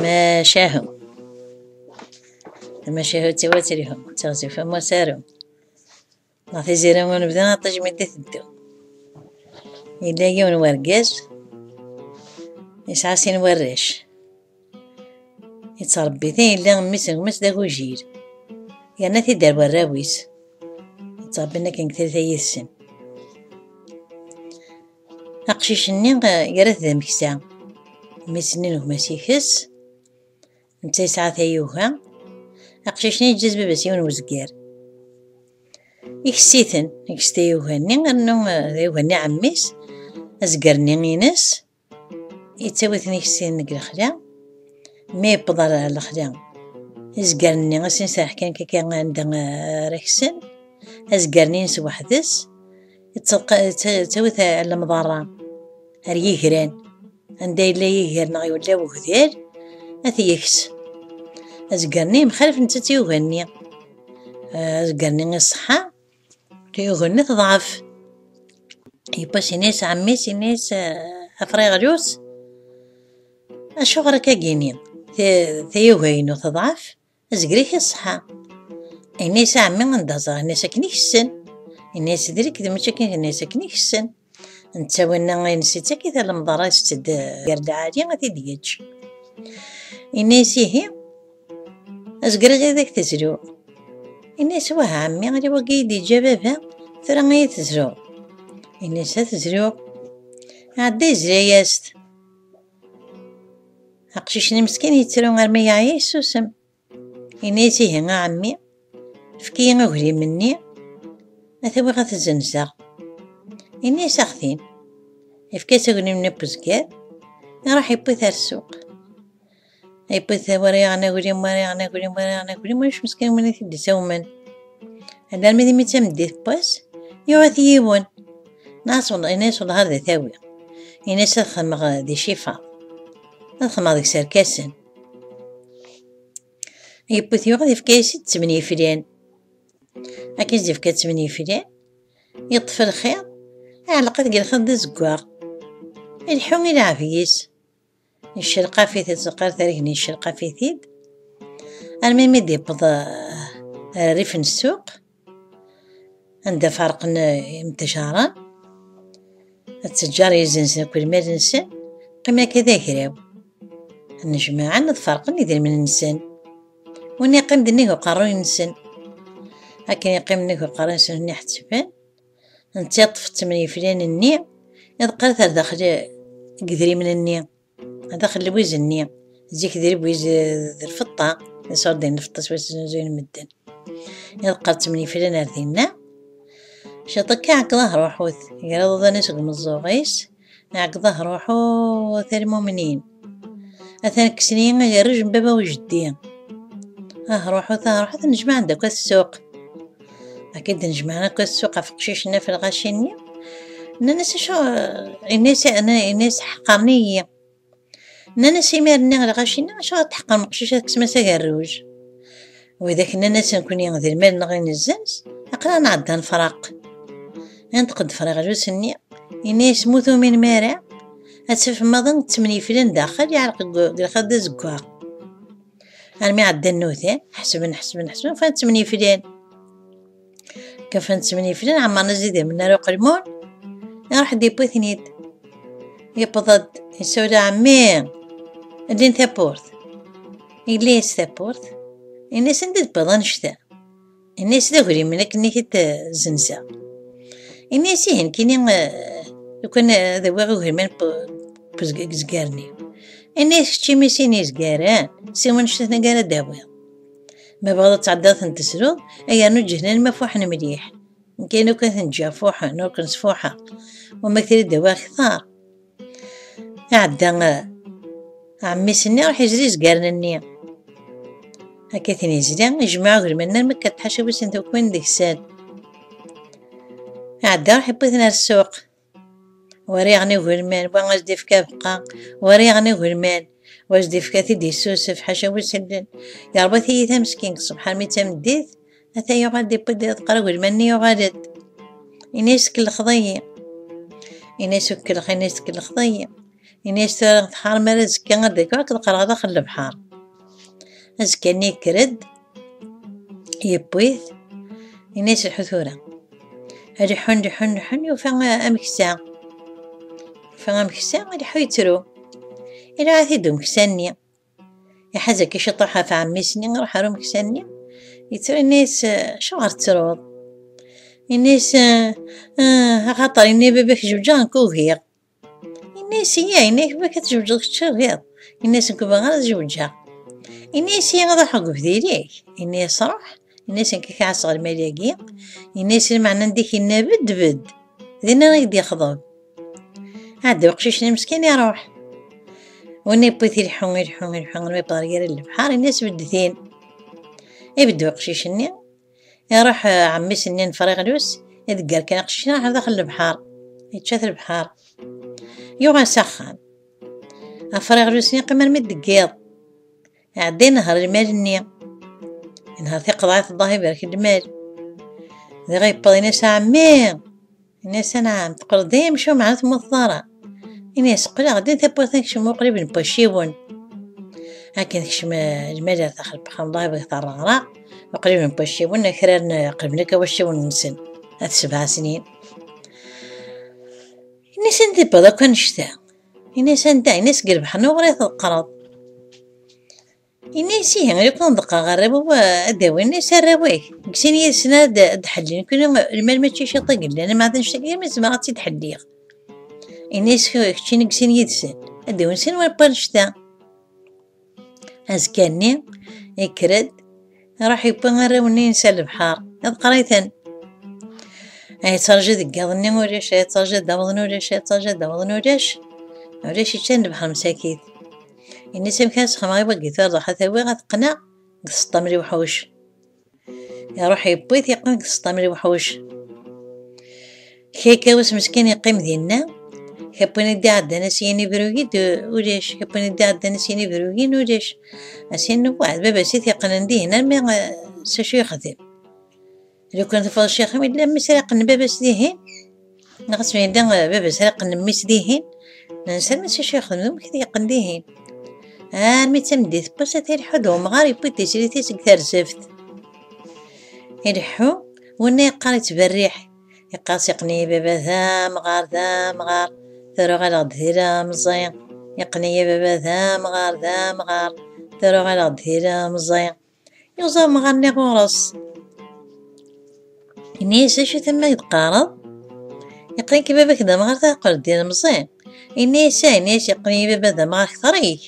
ما شاهو تواترهم تغزف مسارهم نعطي زيرا ونبدا نعطي مدة الدو إلا يون ورقاز يسعى سين وراش يتربي ثين إلا غمس داكو جير يعني تيدار وراويس يتربينا كان كثير ثيثسن أقشيشني يرث ذا مكسا مسنين ومسيخس نتا يسعى ثيوها أقشيشني يجذب بس يون وزقار يكسيثن يكستيوهني أنو ذيوهني عميس أزقرني غينس يتساويثني يكسين الخلا ما يبضل الخلا أزقرني غسين ساح كان كان عندنا ركسن أزقرني نس وحدس تساويث على مضارة هريهران عندي لا يهرنا ولا وهذير أثي يكس أزقرني مخالف نتا تيوهني أزقرني الصحة تيوهني تضعف يباس ناس عميس ناس أفريغلوس أشغل كاكيني ثيوهينو تضعف أزقريه الصحة الناس عمي غندازا الناس كني السن الناس دريك ماشي كاين الناس كني السن نتساوينا نسيتا كي ثا المضارات تد قرد عالي غادي ديتش الناس هي أزقري غير ذاك تزرو الناس واه عمي غادي وقيدي جابابها ثرا غير تزرو الناس تزرو عدي زرياست أقشيشني مسكين يتسرو غير ما يعيش سوسم الناس هي عمي فكي غوري مني أثوي غتزنزغ الناس أخذين إفكا تقولي من بوزكار راح يبوث السوق يبوث وريغنا قولي واش مسكين من يثدي سومن هذا المدي متمدي باس يعطي يبون ناس والله هذا ثاوي الناس تخمغ دي شفا تخمغ ديك سركاسن يبوث يغذي في كاس 8 فلان أكيد زيف كات 8 فلان يطفى الخير علقة كي الخد زكواغ الحومي العافيس الشرقة في ثيد سقار تاريخني الشرقة في ثيد المهم يدي بضا ريف السوق عند فرق متشارا التجار يزنسن كل ما نسن قيمة كذا كراو الجماعة نتفرق ندير من النسان وني قيم دنيه وقارو ينسن لكن يقيم نيك وقارو ينسن هني حتسبان نتا طفت 8 فلان النيع يدقى ثار داخل قدري من النيع داخل لويز النيع زيك ديري بويز الفطة يصور دين الفطة سواس زين مدن يدقى 8 فلان هاذينا شاطك عقده روحوث يقرا ضد ناس المزوغيس عقده روحو ثار المؤمنين أثناء كسنين يرج بابا وجدي روحو نجمع عندك السوق أكيد نجمعنا كل السوق في قشيشنا في الغاشيني الناس شو الناس حقرنية الناس يمارنا الغاشينا شو تحقر مقشيشة كسما ساقروج وإذا كنا ناس نكون يغذي المال نغي نزنس أقرا نعدها الفراق نتقد فراغ جوز النية الناس موتو من مارع أتسف ماضن 8 فلان داخل يعرق الخد زكواق أنا عدى النوثان حسبا فان 8 فلان كفان 8 فلان عما نزيد من نارو قلمون راح ديبو ثنيد يبضد يسوي عمي دين ثابورت إليس ثابورت الناس ندير بضان شتا الناس داخلي منك نيك زنسا الناس هين كيني لو كان ذا واغو هرمان بزقارني الناس تشي ميسيني زقاران سيوان شتنا قارا داوي ما بغض تعداث نتسرو ايا نوجهنا المفوحنا مليح كاينو كنجا فوحة نوكن سفوحة وما كثير دواء خثار عدا عمي سني راح يجري زقارنا النية هكا ثاني زرا يجمعو غير منا ما كتحاشا باش نتو كوين ديك الساد عدا راح يبوثنا السوق وريغني غرمان واش ديفكا بقى وريغني غرمان واش ديفكا تيدي سوسف حاشا وسلن يا ربي ثيثا مسكين سبحان مي تمديث أتا يغاد يبدي تقرا غرماني يغادد الناس كل خضية الناس كل خضية إناس ترى تحار مرة زكا غداك واك تقرا داخل البحر. أزكا ني كرد يبويث إناس الحثورة ريحون وفا أمكسا ريحو يترو إلا عاثيدو مكسانيا يحزا كي شطوحة في عميسني نروح هارو مكسانيا يترو الناس شو غتروض الناس خاطر إني باباك جوجا نكوهير الناس هي إني باباك تجوجا كتشوهير الناس نكوبا غير زوجها الناس هي غادا حقو فديريك الناس روح الناس كي عصغر ملاقي الناس المعنى نديك بد ذينا غيدي يخضب عاد وقشيش مسكين يروح وني بوثي يلحون ويبقى غير البحر الناس بدثين يبدو قشيشني يروح عمي سنين فريق لوس يدقر كان قشيشنا راح داخل البحر يتشاث البحر يوغا سخان فريق لوس قمر مدقيض عدي نهر المال النية نهار ثقة ضعيف الظهي بارك المال ذي غيبض ناس عمي الناس نعم تقول دايم شو معنا ثمثارة الناس قل غادي ثبوث نكشمو قريب نباشيون هاكي نكشم المال داخل البحر الله يبغي ثار الغراء وقريب نباشيون كرارنا قريب نكواشيون نسن هاد 7 سنين الناس ندبا ذاك نشتا الناس قلب حنا وغريث القرض الناس هي يكون دقا غرب اداوي الناس الروايك كسين يسنا دحلين كون المال ماشي شي طيق انا ما عندناش تاكي ما زعما غاتي تحليق الناس كشين كسين يدسن اداوي نسين ولا بارشتا ازكاني يكرد راح يبقى غراوني نسى البحر هاد قريثن ترجى دقاضني ولاش ترجى داوضن ولاش يتشان البحر مساكيت الناس يمكن سخما يبغي ثار حتى هو غتقنع قصطمري وحوش يروح يبويث يقنع قصطمري وحوش كيكا واس مسكين يقيم ديالنا كابون يدي عندنا سيني برويد ولاش كابون يدي عندنا سيني بروين ولاش اسين واحد بابا سيت يقنن دي هنا ما ساشو يخدم لو كنت فاضي الشيخ لا مسرق بابا سديهين نقص من بابا سرق نميس ديهين ننسى ما ساشو يخدم كذا يقنديهين ميتم ديث بس تيرحو مغاري بوتي سريتي سكتار زفت يرحو ونا يقال يتبريح يقاس يقني بابا ذا مغار ثرو غالغ دثيرا مزيان يقني بابا ذا مغار ثرو غالغ دثيرا مزيان يوزا مغارني غورس الناس شو ثم يتقارض يقني كي بابا كدا مغار ذا قرد ديال مزيان الناس يقني بابا ذا مغار كثريك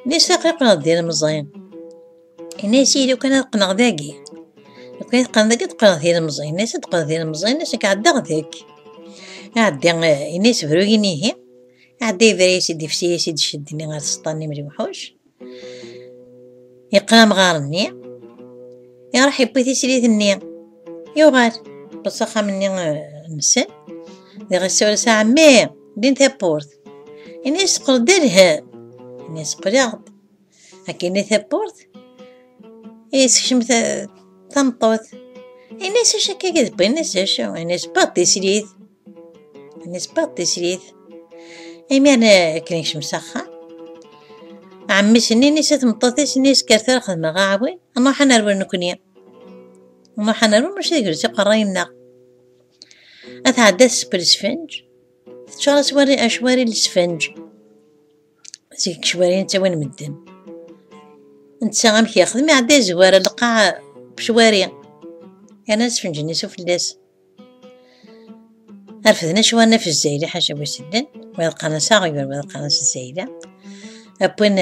الناس يقنع ديال مزيان الناس لو كان قنع ذاكي لو كان قنع ذاكي تقنع ديال مزيان الناس تقنع ديال مزيان الناس كعدا غداك عدي الناس فرويني هي عدي فري سيدي فسي سيدي شدني غير سطاني مري وحوش يقنع مغارني راح يبوثي سريت النية يوغال بصخة مني نسن ذي غسول ساعة مي دين ثابورث الناس تقول درهم الناس قريض هكيني ثابورث يسكشم تنطوث الناس شكا كذب الناس الناس باطي سريث ايمي انا كنيش مسخة عمي سنين ناس تمطوثيس الناس كارثة خدمة غاعوين انا حنربو نكونيا انا حنربو ماشي يقولوا قرايمنا اتعدى بالسفنج تشارة اشواري السفنج زيك شواري نتا وين مدن نتا غامك ياخدم عدا زوارة القاع بشواري انا سفنجني سوف الناس رفدنا شوانا في الزايدة حاجة بسدن ويا القناص غير ويا القناص الزايدة أبوين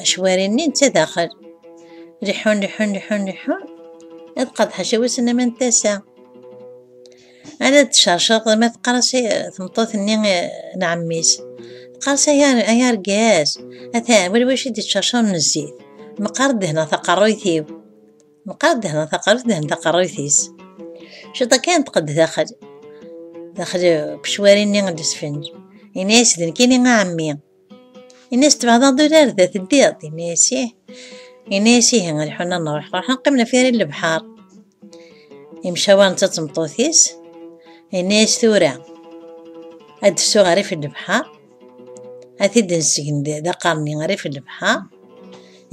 شواري نتا داخل ريحون يتقض حاجة وسنا من تاسع أنا تشرشر ما تقرصي ثمطوثني نعميس قالت يا رقاز أتا ولا واش يدي تشرشر من الزيت مقارد هنا ثقرويثيو ثقرويثيس شتا كانت قد داخل بشواريني غد سفنج الناس كاينين عمي الناس تبع $1 ذات الديض الناس غادي حنا نروح نقمنا في البحر يمشاو نتا تمطوثيس الناس ثورة هاد السوغاري في البحر أثيد نسكن دا قرني غير في البحر.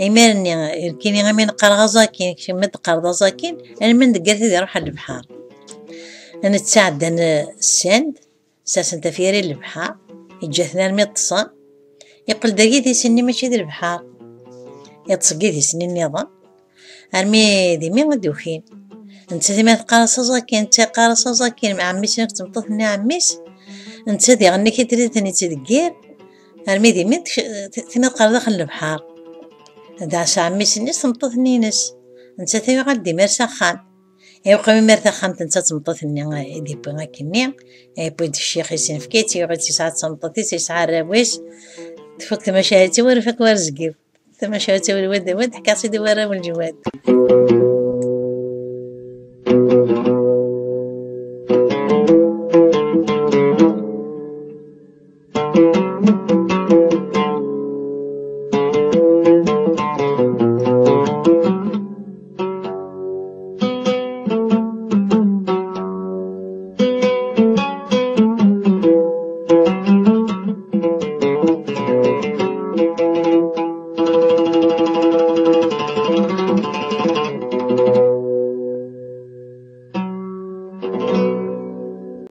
إيمانني كيني غامي نقرا زاكين كيما تقرا زاكين أنا من دقات يروح البحر. أنا تساعد أنا السند ساسن تفيري البحر يجاثنا المتصن يقول دقيتي سني ماشي ديال البحر يتسقيتي سني النظام أرمي ديمي غدوخين انت ما تقارص زاكين انت قارص زاكين مع عميس نك تمططني عميس انت دي غني كي تريد ثاني تدقير أرمي ديمي تنقر داخل البحر هذا عميس نيس تمططني نس انت ثاني غادي مرسى خان يبقى من مرتا خانت انت تمططني دي بغا كني بويد الشيخ يسين فكيتي يقعد تسعة تمططي تسعة رواش تفك مشاهدتي ورفك ورزقي تمشاهدتي والود حكا سيدي ورا والجواد.